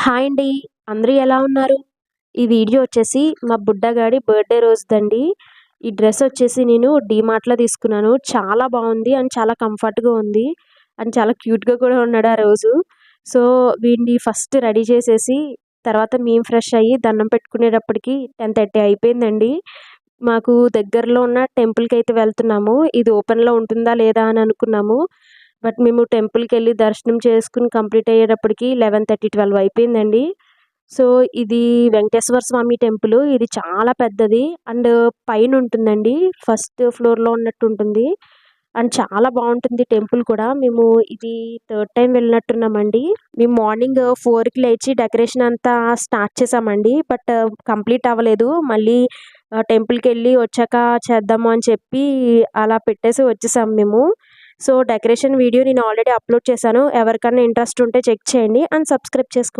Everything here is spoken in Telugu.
హాయ్ అండి. అందరూ ఎలా ఉన్నారు? ఈ వీడియో వచ్చేసి మా బుడ్డగాడి బర్త్‌డే రోజుదండి. ఈ డ్రెస్ వచ్చేసి నేను డీమార్ట్‌లో తీసుకున్నాను. చాలా బావుంది అండ్ చాలా కంఫర్ట్‌గా ఉంది. అండ్ చాలా క్యూట్‌గా కూడా ఉన్నాడు ఆ రోజు. సో, వీడిని ఫస్ట్ రెడీ చేసేసి తర్వాత మేము ఫ్రెష్ అయ్యి దండం పెట్టుకునేటప్పటికి 10:30 అయిపోయిందండి. మాకు దగ్గరలో ఉన్న టెంపుల్‌కైతే వెళ్తున్నాము. ఇది ఓపెన్‌లో ఉంటుందా లేదా అని అనుకున్నాము. బట్ మేము టెంపుల్‌కెళ్ళి దర్శనం చేసుకొని కంప్లీట్ అయ్యేటప్పటికి 11:30, 12 అయిపోయిందండి. సో, ఇది వెంకటేశ్వర స్వామి టెంపులు. ఇది చాలా పెద్దది అండ్ పైనుంటుందండి. ఫస్ట్ ఫ్లోర్‌లో ఉన్నట్టుంటుంది. అండ్ చాలా బావుంటుంది టెంపుల్ కూడా. మేము ఇది థర్డ్ టైమ్ వెళ్ళినట్టున్నామండి. మేము మార్నింగ్ 4కి లేచి డెకరేషన్ అంతా స్టార్ట్ చేశామండి. బట్ కంప్లీట్ అవ్వలేదు. మళ్ళీ టెంపుల్‌కెళ్ళి వచ్చాక చేద్దాము అని చెప్పి అలా పెట్టేసి వచ్చేసాం మేము. సో, డెకరేషన్ వీడియో నేను ఆల్రెడీ అప్‌లోడ్ చేశాను. ఎవరికన్నా ఇంట్రెస్ట్ ఉంటే చెక్ చేయండి అండ్ సబ్స్క్రైబ్ చేసుకోండి.